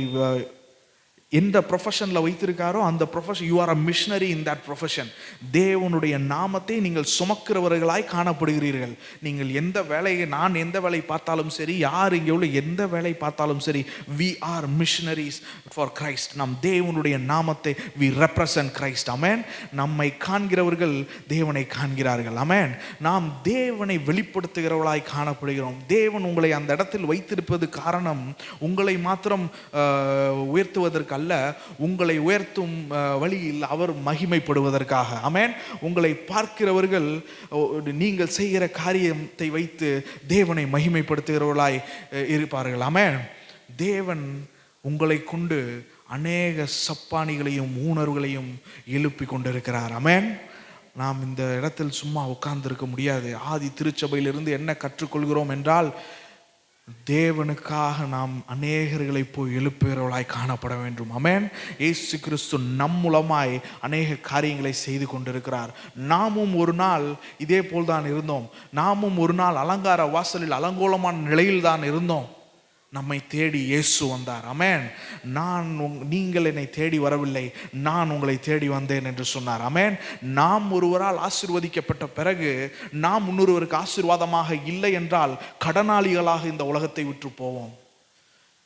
எந்த ப்ரொஃபஷனில் வைத்திருக்காரோ அந்த profession, you are a missionary in that profession. தேவனுடைய நாமத்தை நீங்கள் சுமக்கிறவர்களாய் காணப்படுகிறீர்கள். நீங்கள் எந்த வேலையை, நான் எந்த வேலை பார்த்தாலும் சரி, யார் இங்கே உள்ள எந்த வேலை பார்த்தாலும் சரி, we are missionaries for Christ. நம் தேவனுடைய நாமத்தை வி ரெப்ரசன்ட் கிரைஸ்ட். ஆமென். நம்மை காண்கிறவர்கள் தேவனை காண்கிறார்கள். ஆமென். நாம் தேவனை வெளிப்படுத்துகிறவர்களாய் காணப்படுகிறோம். தேவன் உங்களை அந்த இடத்தில் வைத்திருப்பது காரணம் உங்களை மாத்திரம் உயர்த்துவதற்கு அல்ல, உங்களை உயர்த்தும் வழியில் அவர் மகிமைப்படுவதற்காக. ஆமென். உங்களை பார்க்கிறவர்கள் நீங்கள் செய்கிற காரியத்தை வைத்து தேவனை மகிமைப்படுத்துகிறவர்களாய் இருப்பார்கள். ஆமென். தேவன் உங்களை கொண்டு அநேக சப்பானிகளையும் ஊனர்களையும் எழுப்பி கொண்டிருக்கிறார். ஆமென். நாம் இந்த இடத்தில் சும்மா உட்கார்ந்திருக்க முடியாது. ஆதி திருச்சபையிலிருந்து என்ன கற்றுக்கொள்கிறோம் என்றால், தேவனுக்காக நாம் அநேகர்களை போய் எழுப்புகிறவர்களாய் காணப்பட வேண்டும். ஆமென். இயேசு கிறிஸ்து நம் மூலமாய் அநேக காரியங்களை செய்து கொண்டிருக்கிறார். நாமும் ஒரு நாள் இதே போல் தான் இருந்தோம். நாமும் ஒரு நாள் அலங்கார வாசலில் அலங்கோலமான நிலையில் தான் இருந்தோம். நம்மை தேடி இயேசு வந்தார். ஆமென். நீங்கள் என்னை தேடி வரவில்லை, நான் உங்களை தேடி வந்தேன் என்று சொன்னார். ஆமென். நாம் ஒருவரால் ஆசீர்வதிக்கப்பட்ட பிறகு நாம் இன்னொருவருக்கு ஆசீர்வாதமாக இல்லை என்றால் கடனாளிகளாக இந்த உலகத்தை விட்டு போவோம்.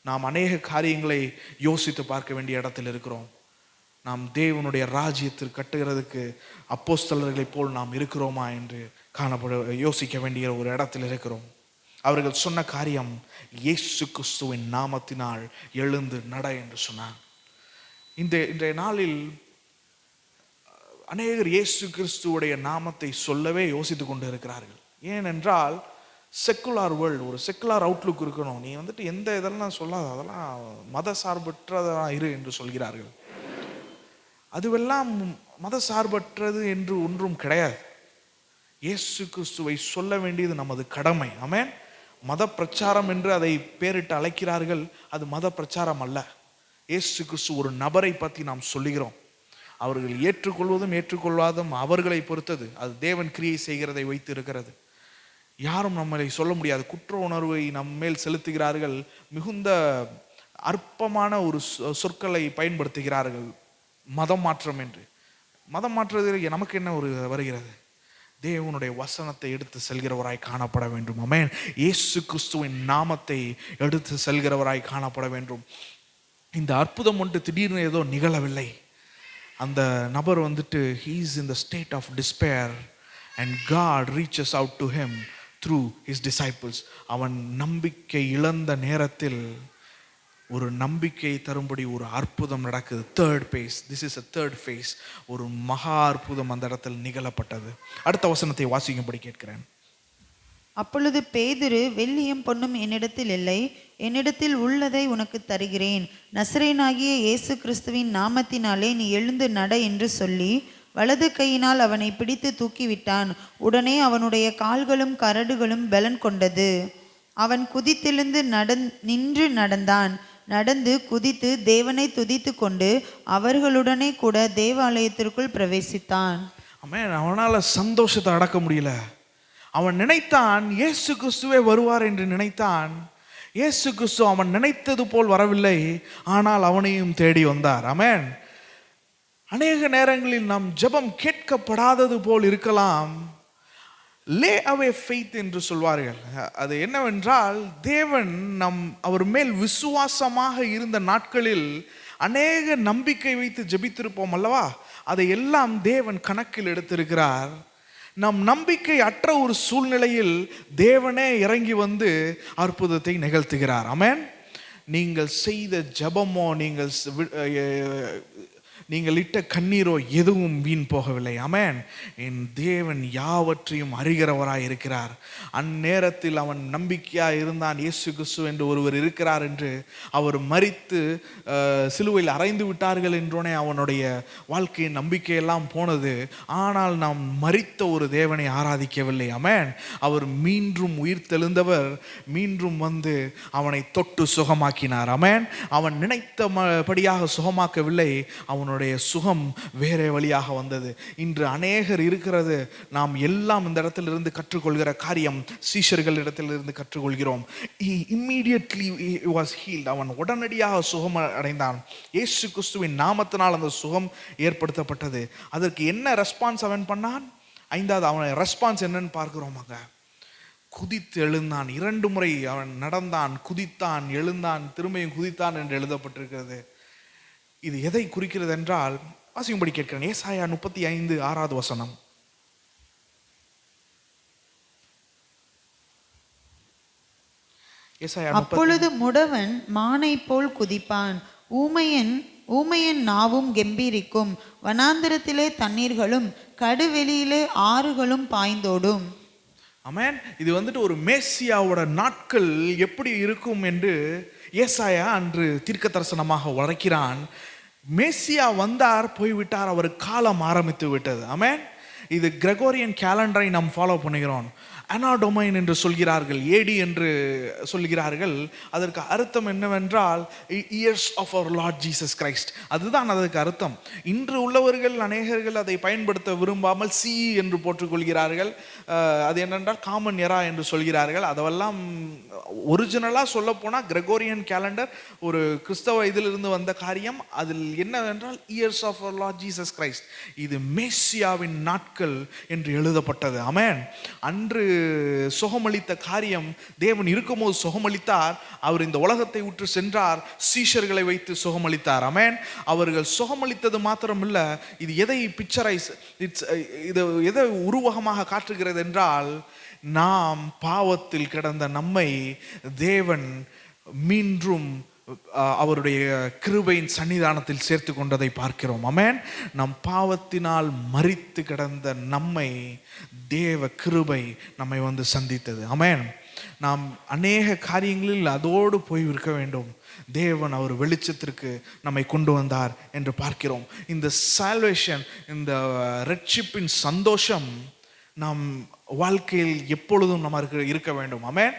நாம் அநேக காரியங்களை யோசித்து பார்க்க வேண்டிய இடத்தில் இருக்கிறோம். நாம் தேவனுடைய ராஜ்யத்தில் கட்டுகிறதுக்கு அப்போஸ்தலர்களைப் போல் நாம் இருக்கிறோமா என்று யோசிக்க வேண்டிய ஒரு இடத்தில் இருக்கிறோம். அவர்கள் சொன்ன காரியம், இயேசு கிறிஸ்துவின் நாமத்தினால் எழுந்து நட என்று சொன்னார். இன்றைய நாளில் அநேகர் இயேசு கிறிஸ்துவுடைய நாமத்தை சொல்லவே யோசித்து கொண்டு இருக்கிறார்கள். ஏனென்றால் செக்குலார் வேர்ல்டு, ஒரு செக்குலார் அவுட்லுக் இருக்கணும். நீ வந்துட்டு எந்த இதெல்லாம் சொல்லாத, அதெல்லாம் மத சார்பற்றதான் இரு என்று சொல்கிறார்கள். அதுவெல்லாம் மத சார்பற்றது என்று ஒன்றும் கிடையாது. இயேசு கிறிஸ்துவை சொல்ல வேண்டியது நமது கடமை. ஆமென். மத பிரச்சாரம் என்று அதை பேரிட்டு அழைக்கிறார்கள். அது மத பிரச்சாரம் அல்ல. இயேசு கிறிஸ்து ஒரு நபரை பற்றி நாம் சொல்லுகிறோம். அவர்கள் ஏற்றுக்கொள்வதும் ஏற்றுக்கொள்ளாதும் அவர்களை பொறுத்தது. அது தேவன் கிரியை செய்கிறதை வைத்து இருக்கிறது. யாரும் நம்மளை சொல்ல முடியாது. குற்ற உணர்வை நம்மேல் செலுத்துகிறார்கள். மிகுந்த அற்பமான ஒரு சொற்களை பயன்படுத்துகிறார்கள், மதம் மாற்றம் என்று. மதம் மாற்றுவதில் நமக்கு என்ன ஒரு வருகிறது? தேவனுடைய வசனத்தை எடுத்து செல்கிறவராய் காணப்பட வேண்டும். ஆமென். இயேசு கிறிஸ்துவின் நாமத்தை எடுத்து செல்கிறவராய் காணப்பட வேண்டும். இந்த அற்புதம் ஒன்று திடீர்னு ஏதோ நிகழவில்லை. அந்த நபர் வந்துட்டு he is in the state of despair and God reaches out to him through his disciples. அவன் நம்பிக்கை இழந்த நேரத்தில் ஒரு நம்பிக்கை தரும்படி ஒரு அற்புதம் நடக்குது. Third phase. This is a third phase. ஒரு மகா அற்புதம் அந்த இடத்தில் நிகழப்பட்டது. அடுத்த வசனத்தை வாசிக்கும்படி கேட்கிறேன். அப்பொழுது பேதுரு, வெள்ளியும் பொன்னும் என்னிடத்தில் இல்லை, என்னிடத்தில் உள்ளதை உனக்கு தருகிறேன். நசரேயனாகிய இயேசு கிறிஸ்துவின் நாமத்தினாலே நீ எழுந்து நட என்று சொல்லி வலது கையினால் அவனை பிடித்து தூக்கிவிட்டான். உடனே அவனுடைய கால்களும் கரடுகளும் பலன் கொண்டது. அவன் குதித்தெழுந்து நின்று நடந்தான். நடந்து குதித்து தேவனை துதித்து கொண்டு அவர்களுடனே கூட தேவாலயத்திற்குள் பிரவேசித்தான். ஆமென். அவனால சந்தோஷத்தை அடக்க முடியல. அவன் நினைத்தான் இயேசு கிறிஸ்துவே வருவார் என்று நினைத்தான். இயேசு கிறிஸ்து அவன் நினைத்தது போல் வரவில்லை, ஆனால் அவனையும் தேடி வந்தார். ஆமென். அநேக நேரங்களில் நம் ஜெபம் கேட்கப்படாதது போல் இருக்கலாம். லே அவே ஃபெய்த் என்று சொல்வார்கள். அது என்னவென்றால், தேவன் அவர் மேல் விசுவாசமாக இருந்த நாட்களில் அநேக நம்பிக்கை வைத்து ஜெபித்திருப்போம் அல்லவா, அதை எல்லாம் தேவன் கணக்கில் எடுத்திருக்கிறார். நம் நம்பிக்கை அற்ற ஒரு சூழ்நிலையில் தேவனே இறங்கி வந்து அற்புதத்தை நிகழ்த்துகிறார். ஆமென். நீங்கள் செய்த ஜெபமோ, நீங்கள் இட்ட கண்ணீரோ எதுவும் வீண் போகவில்லை. ஆமென். என் தேவன் யாவற்றையும் அறிகிறவராய் இருக்கிறார். அந்நேரத்தில் அவன் நம்பிக்கையாக இருந்தான். இயேசு கிறிஸ்து என்று ஒருவர் இருக்கிறார் என்று, அவர் மரித்து சிலுவையில் அறைந்து விட்டார்கள் என்றோனே அவனுடைய வாழ்க்கையின் நம்பிக்கையெல்லாம் போனது. ஆனால் நாம் மரித்த ஒரு தேவனை ஆராதிக்கவில்லை. ஆமென். அவர் மீண்டும் உயிர் தெழுந்தவர், மீண்டும் வந்து அவனை தொட்டு சுகமாக்கினார். ஆமென். அவன் நினைத்தபடியாக சுகமாக்கவில்லை, அவனுடைய சுகம் வேற வழியாக வந்தது. இன்று அநேகர் இருக்கிறது, நாம் எல்லாம் இந்த இடத்திலிருந்து கற்றுக்கொள்கிற காரியம் சீஷர்கள் இடத்திலிருந்து கற்றுக்கொள்கிறோம். Immediately he was healed. அவன் உடனடியாக சுகம் அடைந்தான். இயேசு கிறிஸ்துவின் நாமத்தினால் அந்த சுகம் ஏற்படுத்தப்பட்டது. அதற்கு என்ன ரெஸ்பான்ஸ் அவன் பண்ணான்? 5வது அவன் ரெஸ்பான்ஸ் என்னன்னு பார்க்கிறோமாங்க. குதித்து எழுந்தான். 2 முறை அவன் நடந்தான், குதித்தான், எழுந்தான், திரும்பியும் குதித்தான் என்று எழுதப்பட்டிருக்கிறது. இது எதை குறிக்கிறது என்றால், வாசிக்கும்படி கேட்கிறேன். ஏசாயா 35:6 வசனம். அப்பொழுது முடவன் மானை போல் குதிப்பான், ஊமையன் நாவும் கெம்பீரிக்கும், வனாந்திரத்திலே தண்ணீர்களும் கடுவெளியிலே ஆறுகளும் பாய்ந்தோடும். ஆமென். இது வந்துட்டு ஒரு மேசியாவோட நாட்கள் எப்படி இருக்கும் என்று ஏசாயா அன்று தீர்க்க தரிசனமாக உரைக்கிறான். மேசியா வந்தார், போய்விட்டார், அவர் காலம் ஆரம்பித்து விட்டது. ஆமென். இது கிரெகோரியன் கேலண்டரை நாம் ஃபாலோ பண்ணுகிறோம். அனாடொமைன் என்று சொல்கிறார்கள், ஏடி என்று சொல்கிறார்கள். அதற்கு அர்த்தம் என்னவென்றால் years of our Lord Jesus Christ. அதுதான் அதற்கு அர்த்தம். இன்று உள்ளவர்கள் அநேகர்கள் அதை பயன்படுத்த விரும்பாமல் சி என்று போட்டுக்கொள்கிறார்கள். அது என்னென்றால் காமன் எரா என்று சொல்கிறார்கள். அதெல்லாம் ஒரிஜினலாக சொல்ல போனால் கிரெகோரியன் கேலண்டர் ஒரு கிறிஸ்தவ இதிலிருந்து வந்த காரியம். அதில் என்னவென்றால் years of our Lord Jesus Christ. இது மேசியாவின் நாட்கள் என்று எழுதப்பட்டது. ஆமென். அன்று சுகமளித்த காரியம், தேவன் இருக்கும்போது சுகமளித்தார். அவர் இந்த உலகத்தை விட்டு சென்றார், சீஷர்களை வைத்து சுகமளித்தார். ஆமென். அவர்கள் சுகமளித்தது மாத்திரமில்ல, இது எதை பிக்சரைஸ், இது எதை உருவகமாக காட்டுகிறது என்றால், நாம் பாவத்தில் கிடந்த நம்மை தேவன் மீண்டும் அவருடைய கிருபையின் சன்னிதானத்தில் சேர்த்து கொண்டதை பார்க்கிறோம். ஆமென். நம் பாவத்தினால் மரித்து கிடந்த நம்மை தேவ கிருபை நம்மை வந்து சந்தித்தது. ஆமென். நாம் அநேக காரியங்களில் அதோடு போய் இருக்க வேண்டும். தேவன் அவர் வெளிச்சத்திற்கு நம்மை கொண்டு வந்தார் என்று பார்க்கிறோம். இந்த சால்வேஷன், இந்த ரட்சிப்பின் சந்தோஷம் நம் வாழ்க்கையில் எப்பொழுதும் நமக்கு இருக்க வேண்டும். ஆமென்.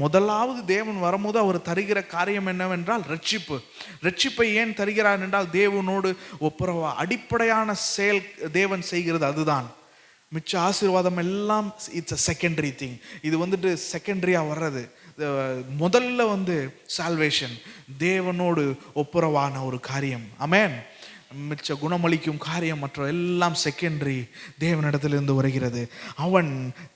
முதலாவது தேவன் வரும்போது அவர் தருகிற காரியம் என்னவென்றால் ரட்சிப்பு. ரட்சிப்பை ஏன் தருகிறார் என்றால், தேவனோடு ஒப்புரவா. அடிப்படையான செயல் தேவன் செய்கிறது அதுதான். மிச்ச ஆசீர்வாதம் எல்லாம் இட்ஸ் அ செகண்டரி திங். இது வந்துட்டு செகண்டரியாக வர்றது. முதல்ல வந்து சால்வேஷன், தேவனோடு ஒப்புரவான ஒரு காரியம். ஆமென். மிச்ச குணமளிக்கும் காரியம் மற்ற எல்லாம் செகண்டரி, தேவனிடத்திலிருந்து வருகிறது. அவன்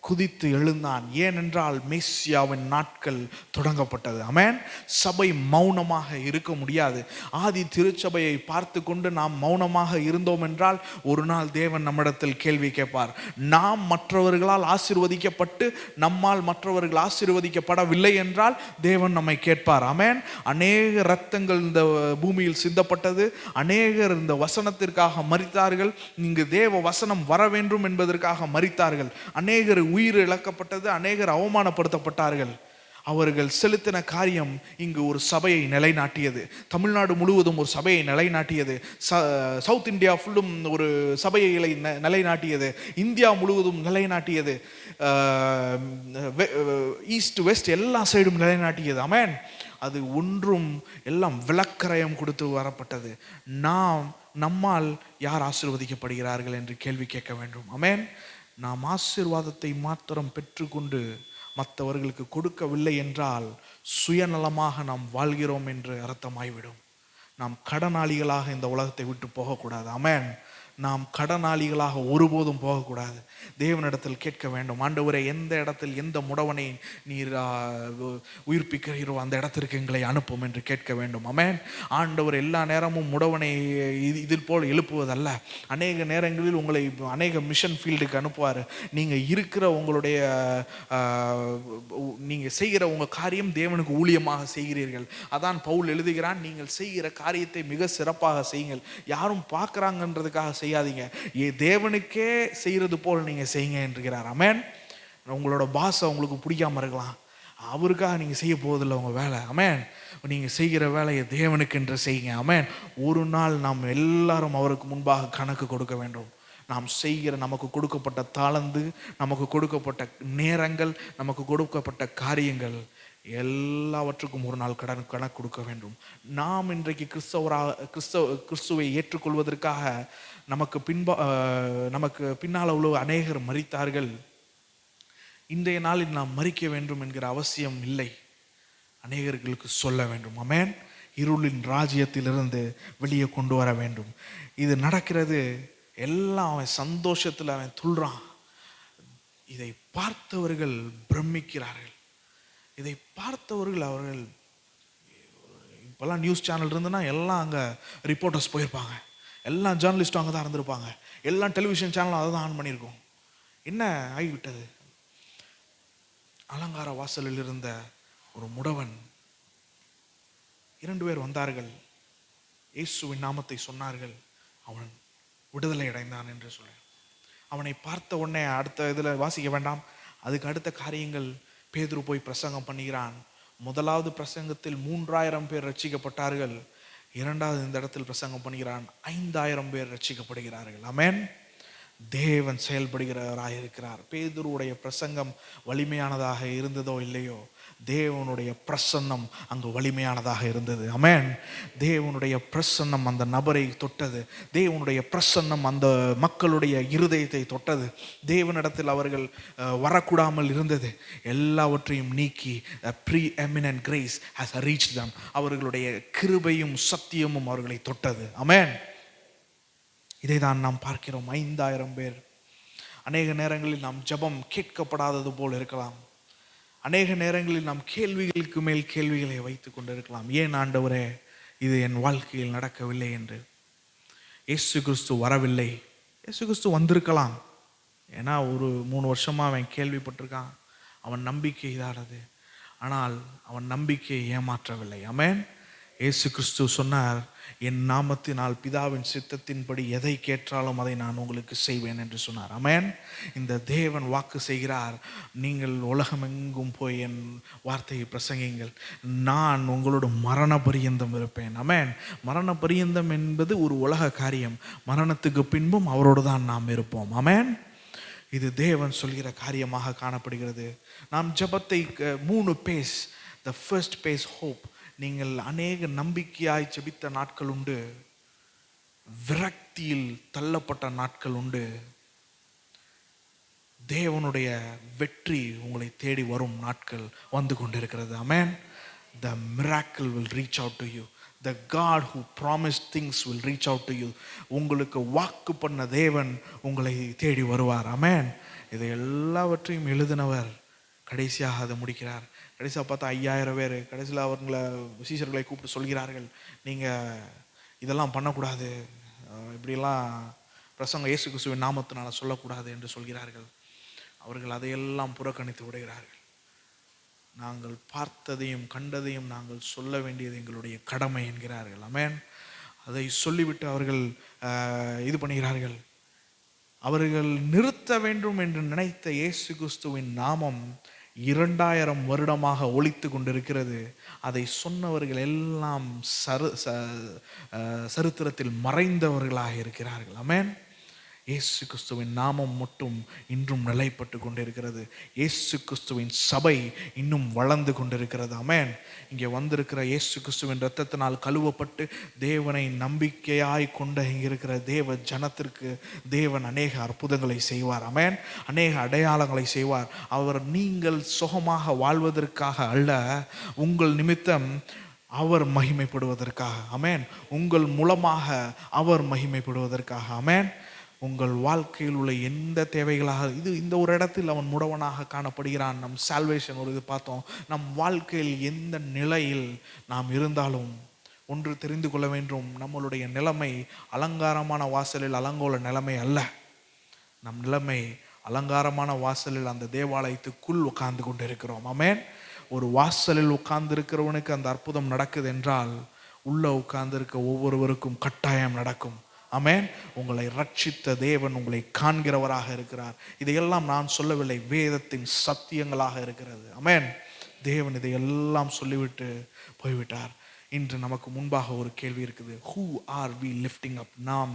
குதித்து எழுந்தான். ஏனென்றால் மேசியாவின் நாட்கள் தொடங்கப்பட்டது. ஆமென். சபை மௌனமாக இருக்க முடியாது. ஆதி திருச்சபையை பார்த்து கொண்டு நாம் மௌனமாக இருந்தோம் என்றால் ஒரு நாள் தேவன் நம்மிடத்தில் கேள்வி கேட்பார். நாம் மற்றவர்களால் ஆசீர்வதிக்கப்பட்டு நம்மால் மற்றவர்கள் ஆசீர்வதிக்கப்படவில்லை என்றால் தேவன் நம்மை கேட்பார். ஆமென். அநேக இரத்தங்கள் இந்த பூமியில் சிந்தப்பட்டது. அநேகர் இந்த வசனத்திற்காக மரித்தார்கள். இங்கு தேவ வசனம் வர வேண்டும் என்பதற்காக மரித்தார்கள். அநேகர் உயிர் இழக்கப்பட்டது. அநேகர் அவமானப்படுத்தப்பட்டார்கள். அவர்கள் செலுத்தின காரியம் இங்கு ஒரு சபையை நிலைநாட்டியது. தமிழ்நாடு முழுவதும் ஒரு சபையை நிலைநாட்டியது. சவுத் இந்தியா ஃபுல்லும் ஒரு சபையை நிலைநாட்டியது. இந்தியா முழுவதும் நிலைநாட்டியது. ஈஸ்ட் வெஸ்ட் எல்லா சைடும் நிலைநாட்டியது. ஆமென். அது ஒன்றும் எல்லாம் விளக்கரயம் கொடுத்து வரப்பட்டது. நம்மால் யார் ஆசீர்வதிக்கப்படுகிறார்கள் என்று கேள்வி கேட்க வேண்டும். ஆமென். நாம் ஆசீர்வாதத்தை மாத்திரம் பெற்றுக்கொண்டு மற்றவர்களுக்கு கொடுக்கவில்லை என்றால் சுயநலமாக நாம் வாழ்கிறோம் என்று அர்த்தமாய்விடும். நாம் கடனாளிகளாக இந்த உலகத்தை விட்டு போகக்கூடாது. ஆமென். நாம் கடனாளிகளாக ஒருபோதும் போகக்கூடாது. தேவனிடத்தில் கேட்க வேண்டும், ஆண்டவரே எந்த இடத்தில் எந்த முடவனை நீர் உயிர்ப்பிக்கிறீரோ அந்த இடத்திற்கு எங்களை அனுப்பும் என்று கேட்க வேண்டும். ஆமென். ஆண்டவர் எல்லா நேரமும் முடவனை இதில் போல் எழுப்புவதல்ல. அநேக நேரங்களில் உங்களை அநேக மிஷன் ஃபீல்டுக்கு அனுப்புவார். நீங்கள் இருக்கிற உங்களுடைய நீங்கள் செய்கிற உங்கள் காரியம் தேவனுக்கு ஊழியமாக செய்கிறீர்கள். அதான் பவுல் எழுதுகிறான், நீங்கள் செய்கிற காரியத்தை மிக சிறப்பாக செய்யுங்கள். யாரும் பார்க்குறாங்கன்றதுக்காக செய்யாதீங்க, தேவனுக்கே செய்கிறது போல் நீங்கள் செய்யுங்க என்கிறார். ஆமென். உங்களோட பாஸை உங்களுக்கு பிடிக்காம இருக்கலாம், அவருக்காக நீங்கள் செய்ய போவதில்லை உங்கள் வேலை. ஆமென். நீங்கள் செய்கிற வேலையை தேவனுக்கு என்று செய்யுங்க. ஆமென். ஒரு நாள் நாம் எல்லாரும் அவருக்கு முன்பாக கணக்கு கொடுக்க வேண்டும். நாம் செய்கிற நமக்கு கொடுக்கப்பட்ட தாளந்து, நமக்கு கொடுக்கப்பட்ட நேரங்கள், நமக்கு கொடுக்கப்பட்ட காரியங்கள் எல்லாவற்றுக்கும் ஒரு நாள் கணக்கு கொடுக்க வேண்டும். நாம் இன்றைக்கு கிறிஸ்துவை ஏற்றுக்கொள்வதற்காக நமக்கு பின்னால் உள்ள அநேகர் மரித்தார்கள். இன்றைய நாளில் நாம் மரிக்க வேண்டும் என்கிற அவசியம் இல்லை, அநேகர்களுக்கு சொல்ல வேண்டும். ஆமென். இருளின் ராஜ்யத்திலிருந்து வெளியே கொண்டு வர வேண்டும். இது நடக்கிறது எல்லாம் அவன் சந்தோஷத்தில் அவன் துள்றான். இதை பார்த்தவர்கள் பிரமிக்கிறார்கள். இதை பார்த்தவர்கள் அவர்கள் இப்போல்லாம் நியூஸ் சேனல் இருந்துன்னா எல்லாம் அங்கே ரிப்போர்ட்டர்ஸ் போயிருப்பாங்க, எல்லாம் ஜேர்னலிஸ்ட்டும் அங்கே தான் இருந்திருப்பாங்க, எல்லாம் டெலிவிஷன் சேனலும் அதை தான் ஆன் பண்ணியிருக்கோம். என்ன ஆகிவிட்டது? அலங்கார வாசலில் இருந்த ஒரு முடவன், 2 பேர் வந்தார்கள், இயேசுவின் நாமத்தை சொன்னார்கள், அவன் விடுதலை அடைந்தான் என்று சொல்ல. அவனை பார்த்த உடனே அடுத்த இதில் வாசிக்க வேண்டாம், அதுக்கு அடுத்த காரியங்கள் பேதுரு போய் பிரசங்கம் பண்ணுகிறான். முதலாவது பிரசங்கத்தில் 3000 பேர் ரட்சிக்கப்பட்டார்கள். இரண்டாவது இந்த இடத்தில் பிரசங்கம் பண்ணுகிறான், 5000 பேர் ரட்சிக்கப்படுகிறார்கள். ஆமென். தேவன் செயல்படுகிறவராக இருக்கிறார். பேதுருவுடைய பிரசங்கம் வலிமையானதாக இருந்ததோ இல்லையோ, தேவனுடைய பிரசன்னம் அங்கு வலிமையானதாக இருந்தது. ஆமென். தேவனுடைய பிரசன்னம் அந்த நபரை தொட்டது. தேவனுடைய பிரசன்னம் அந்த மக்களுடைய இருதயத்தை தொட்டது. தேவனிடத்தில் அவர்கள் வரக்கூடாமல் இருந்தது எல்லாவற்றையும் நீக்கி pre-eminent grace has reached them. அவர்களுடைய கிருபையும் சத்தியமும் அவர்களை தொட்டது. ஆமென். இதை தான் நாம் பார்க்கிறோம். 5000 பேர். அநேக நேரங்களில் நாம் ஜெபம் கேட்கப்படாதது போல் இருக்கலாம். அநேக நேரங்களில் நாம் கேள்விகளுக்கு மேல் கேள்விகளை வைத்துக் கொண்டிருக்கலாம். ஏன் ஆண்டவரே இது என் வாழ்க்கையில் நடக்கவில்லை என்று. இயேசு கிறிஸ்து வரவில்லை. இயேசு கிறிஸ்து வந்திருக்கலாம், ஏன்னா ஒரு 3 வருஷமாக அவன் கேள்விப்பட்டிருக்கான். அவன் நம்பிக்கை இதானது, ஆனால் அவன் நம்பிக்கையை ஏமாற்றவில்லை. ஆமென். இயேசு கிறிஸ்து சொன்னார், என் நாமத்தினால் பிதாவின் சித்தத்தின்படி எதை கேட்டாலும் அதை நான் உங்களுக்கு செய்வேன் என்று சொன்னார். ஆமென். இந்த தேவன் வாக்கு செய்கிறார், நீங்கள் உலகமெங்கும் போய் என் வார்த்தையை பிரசங்கிங்கள், நான் உங்களோட மரண பரியந்தம் இருப்பேன். ஆமென். மரண பரியந்தம் என்பது ஒரு உலக காரியம், மரணத்துக்கு பின்பும் அவரோடு தான் நாம் இருப்போம். ஆமென். இது தேவன் சொல்கிற காரியமாக காணப்படுகிறது. நாம் ஜெபத்தை 3 phase. The first phase hope. நீங்கள் அநேக நம்பிக்கையாய் ஜெபித்த நாட்கள் உண்டு, விரக்தியில் தள்ளப்பட்ட நாட்கள் உண்டு. தேவனுடைய வெற்றி உங்களை தேடி வரும் நாட்கள் வந்து கொண்டிருக்கிறது. ஆமென். The miracle will reach out to you. The God who promised things will reach out to you. உங்களுக்கு வாக்கு பண்ண தேவன் உங்களை தேடி வருவார். ஆமென். இதை எல்லாவற்றையும் எழுதினவர் கடைசியாக அதை முடிக்கிறார். கடைசியாக பார்த்தா 5000 பேர். கடைசியில் அவர்களை சீஷர்களை கூப்பிட்டு சொல்கிறார்கள், நீங்கள் இதெல்லாம் பண்ணக்கூடாது, இப்படியெல்லாம் பிரசங்கம் இயேசு கிறிஸ்துவின் நாமத்தினால சொல்லக்கூடாது என்று சொல்கிறார்கள். அவர்கள் அதையெல்லாம் புறக்கணித்து விடுகிறார்கள். நாங்கள் பார்த்ததையும் கண்டதையும் நாங்கள் சொல்ல வேண்டியது எங்களுடைய கடமை என்கிறார்கள். ஆமென். அதை சொல்லிவிட்டு அவர்கள் இது பண்ணுகிறார்கள். அவர்கள் நிறுத்த வேண்டும் என்று நினைத்த இயேசு கிறிஸ்துவின் நாமம் 2000 வருடமாக ஒலித்து கொண்டிருக்கிறது. அதை சொன்னவர்கள் எல்லாம் சரித்திரத்தில் மறைந்தவர்களாக இருக்கிறார்கள். ஆமென். இயேசு கிறிஸ்துவின் நாமம் மட்டும் இன்றும் நிலைப்பட்டு கொண்டிருக்கிறது. இயேசு கிறிஸ்துவின் சபை இன்னும் வளர்ந்து கொண்டிருக்கிறது. ஆமென். இங்கே வந்திருக்கிற இயேசு கிறிஸ்துவின் இரத்தத்தினால் கழுவப்பட்டு தேவனை நம்பிக்கையாய் கொண்ட இங்கே இருக்கிற தேவ ஜனத்திற்கு தேவன் அநேக அற்புதங்களை செய்வார். ஆமென். அநேக அடையாளங்களை செய்வார். அவர் நீங்கள் சுகமாக வாழ்வதற்காக அல்ல, உங்கள் நிமித்தம் அவர் மகிமைப்படுவதற்காக. ஆமென். உங்கள் மூலமாக அவர் மகிமைப்படுவதற்காக. ஆமென். உங்கள் வாழ்க்கையில் உள்ள எந்த தேவைகளாக இந்த ஒரு இடத்தில் அவன் முடவனாக காணப்படுகிறான். நம் சால்வேஷன் ஒரு இது பார்த்தோம். நம் வாழ்க்கையில் எந்த நிலையில் நாம் இருந்தாலும் ஒன்று தெரிந்து கொள்ள வேண்டும், நம்மளுடைய நிலைமை அலங்காரமான வாசலில் அலங்கோல நிலைமை அல்ல. நம் நிலைமை அலங்காரமான வாசலில் அந்த தேவாலயத்துக்குள் உட்கார்ந்து கொண்டு இருக்கிறோம். ஆமென். ஒரு வாசலில் உட்கார்ந்து இருக்கிறவனுக்கு அந்த அற்புதம் நடக்குது என்றால் உள்ள உட்கார்ந்து இருக்க ஒவ்வொருவருக்கும் கட்டாயம் நடக்கும். ஆமென். உங்களை ரட்சித்த தேவன் உங்களை காண்கிறவராக இருக்கிறார். இதையெல்லாம் நான் சொல்லவில்லை, வேதத்தின் சத்தியங்களாக இருக்கிறது. ஆமென். தேவன் இதையெல்லாம் சொல்லிவிட்டு போய்விட்டார். இன்று நமக்கு முன்பாக ஒரு கேள்வி இருக்குது. Who are we lifting up? நாம்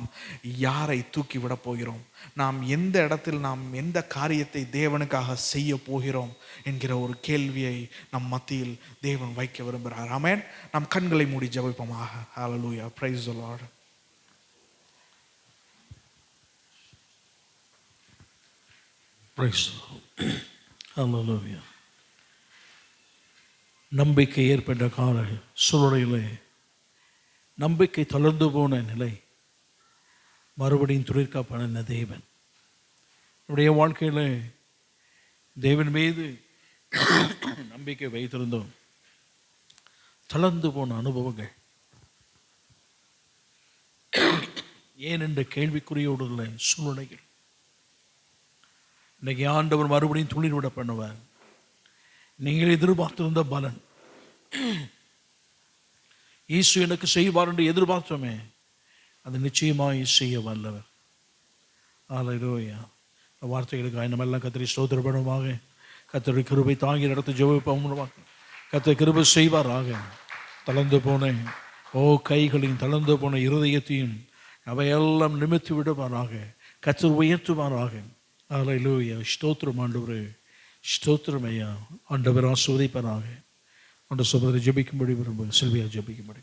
யாரை தூக்கி விட போகிறோம்? நாம் எந்த இடத்தில் நாம் எந்த காரியத்தை தேவனுக்காக செய்ய போகிறோம் என்கிற ஒரு கேள்வியை நம் மத்தியில் தேவன் வைக்க விரும்புகிறார். ஆமென். நாம் கண்களை மூடி ஜெபிப்போமாக. Hallelujah. Praise the Lord. Praise hallelujah. நம்பிக்கை ஏற்பட்ட கால சூழ்நிலையிலே நம்பிக்கை தளர்ந்து போன நிலை மறுபடியும் துளிர்க்கப்பட தேவன் நம்முடைய வாழ்க்கையில் தேவன் மீது நம்பிக்கை வைத்திருந்தோம். தளர்ந்து போன அனுபவங்கள் ஏன் என்ற கேள்விக்குறியோடு உள்ள சூழ்நிலைகள் இன்னைக்கு ஆண்டவர் மறுபடியும் துளிர்விட பண்ணுவார். நீங்கள் எதிர்பார்த்திருந்த பலன் இயேசு எனக்கு செய்வார் என்று எதிர்பார்த்தோமே, அது நிச்சயமாக செய்ய வல்லவர். ஹல்லேலூயா. வார்த்தைகளுக்கு நம்ம எல்லாம் கர்த்தரை ஸ்தோத்திரப்படுமாக. கர்த்தருடைய கிருபை தாங்கி நடத்த ஜெபிப்போம். கர்த்தர் கிருபை செய்வாராக. தளர்ந்து போன கைகளையும் தளர்ந்து போன இருதயத்தையும் அவையெல்லாம் நிமித்தி விடுவாராக. கர்த்தர் உயர்த்துவாராக. ஹல்லேலூயா. ஸ்தோத்திரம் ஆண்டவரே, ஸ்தோத்திரம் ஐயா. ஆண்டவர் ஆசீர்வதிப்பாராக. ஆண்ட சகோதரி ஜெபிக்கும்படி விரும்ப செல்வியா ஜெபிக்கும்படி.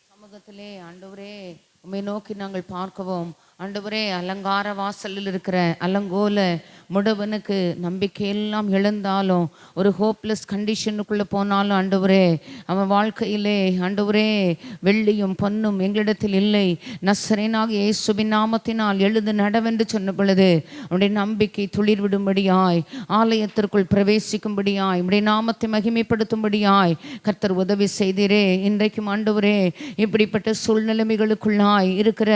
சமூகத்திலே ஆண்டவரே உம்மை நோக்கி நாங்கள் பார்க்கவும். ஆண்டவரே, அலங்கார வாசலில் இருக்கிற அலங்கோல முடவனுக்கு நம்பிக்கையெல்லாம் இழந்தாலும், ஒரு ஹோப்லெஸ் கண்டிஷனுக்குள்ளே போனாலும் ஆண்டவரே, அவன் வாழ்க்கையிலே ஆண்டவரே வெள்ளியும் பொன்னும் எங்களிடத்தில் இல்லை, நசரேனாகிய இயேசுவின் நாமத்தினால் எழுந்து நடவென்று சொன்ன பொழுது அவனுடைய நம்பிக்கை துளிர்விடும்படியாய், ஆலயத்திற்குள் பிரவேசிக்கும்படியாய், உடைய நாமத்தை மகிமைப்படுத்தும்படியாய் கர்த்தர் உதவி செய்தீரே. இன்றைக்கும் ஆண்டவரே, இப்படிப்பட்ட சூழ்நிலைமைகளுக்குள்ளாய் இருக்கிற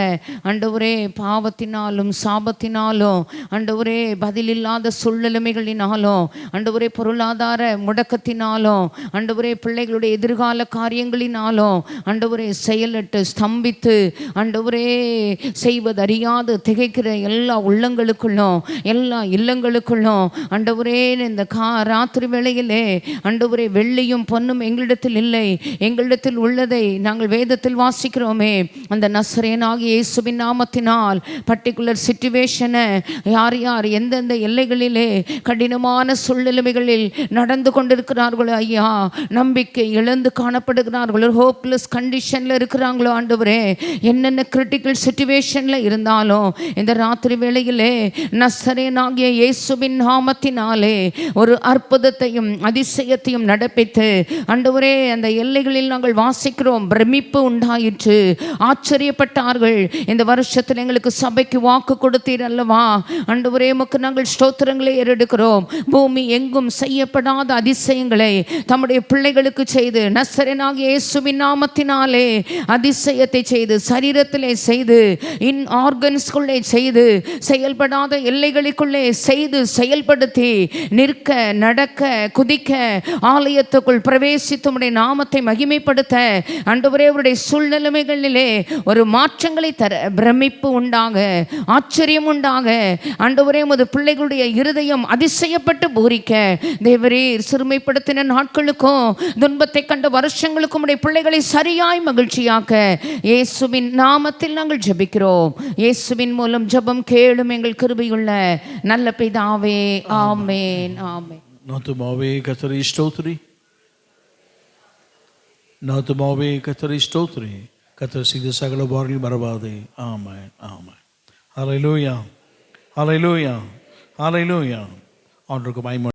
ஆண்டவரே, பாவத்தினாலும் சாபத்தினாலும் ஆண்டவரே, பதிலில்லாத சூழ்நிலைமைகளினாலும் ஆண்டவரே, பொருளாதார முடக்கத்தினாலும் ஆண்டவரே, பிள்ளைகளுடைய எதிர்கால காரியங்களினாலும் ஆண்டவரே செயலற்று ஸ்தம்பித்து ஆண்டவரே செய்வதறியாது திகைக்கிற எல்லா உள்ளங்களுக்குள்ளும் எல்லா இல்லங்களுக்குள்ளும் ஆண்டவரே, இந்த ராத்திரி வேளையிலே ஆண்டவரே, வெள்ளியும் பொன்னும் எங்களிடத்தில் இல்லை, எங்களிடத்தில் உள்ளதை நாங்கள் வேதத்தில் வாசிக்கிறோமே, அந்த நசரேனாகிய இயேசுவின் நாமத்தினால் பர்டிகுலர் சிச்சுவேஷனை யார் யார் எந்தெந்த எல்லைகளிலே கடினமான சூழ்நிலைகளில் நடந்து கொண்டிருக்கிறார்களோ ஐயா, நம்பிக்கை இழந்து காணப்படுகிறார்களோ, ஹோப்லெஸ் கண்டிஷனில் இருக்கிறாங்களோ ஆண்டவரே, என்னென்ன கிரிட்டிக்கல் சிச்சுவேஷனில் இருந்தாலும் இந்த ராத்திரி வேளையிலே நசரேனாகிய இயேசுவின் நாமத்தினாலே ஒரு அற்புதத்தையும் அதிசயத்தையும் நடப்பித்து ஆண்டவரே, அந்த எல்லைகளில் நாங்கள் வாசிக்கிறோம், பிரமிப்பு உண்டாயிற்று, ஆச்சரியப்பட்டார்கள். இந்த வருஷத்தில் எங்களுக்கு சபைக்கு வாக்கு கொடுத்தீர் அல்லவா ஆண்டவரே, உமக்கு நாங்கள் ஸ்தோத்திரங்களை ஏறெடுக்கிறோம். பூமி எங்கும் செய்யப்படாத அதிசயங்களை தம்முடைய பிள்ளைகளுக்கு செய்து, நசரேனாகிய இயேசுவின் நாமத்தினாலே அதிசயத்தை செய்து, சரீரத்திலே செய்து, ஆர்கன்ஸ்குள்ளே செய்து, செயல்படாத எல்லைகளுக்குள்ளே செய்து செயல்படுத்தி, நிற்க நடக்க குதிக்க ஆலயத்துக்குள் பிரவேசித்து உம்முடைய நாமத்தை மகிமைப்படுத்த ஆண்டவரே, அவருடைய சூழ்நிலைமைகளிலே ஒரு மாற்றங்களை தர, பிரமிப்பு உண்டாக, ஆச்சரியம் உண்டாக ஆண்டவரே, உமது பிள்ளைகளுடைய இருதயம் அதிசயப்பட்டு பூரிக்க தேவரீர் சிறுமைப்படுத்தின நாட்களுக்கும் துன்பத்தை கண்ட வருஷங்களுக்கும் உடைய பிள்ளைகளை சரியாய் மகிழ்ச்சியாக்க இயேசுவின் நாமத்தில் நாங்கள் ஜெபிக்கிறோம். இயேசுவின் மூலம் ஜெபம் கேளும் எங்கள் கிருபையுள்ள நல்ல பிதாவே, ஆமென், ஆமென். நாத்துமாவே கர்த்தரை ஸ்தோத்திரி, நாத்துமாவே கர்த்தரை ஸ்தோத்திரி, கர்த்தர் செய்த சகல உபகாரங்களையும் மறவாதே. ஆமென், ஆமென். ஹல்லேலூயா, ஹல்லேலூயா, ஹல்லேலூயா. ஆண்டவருக்கு மகிமை.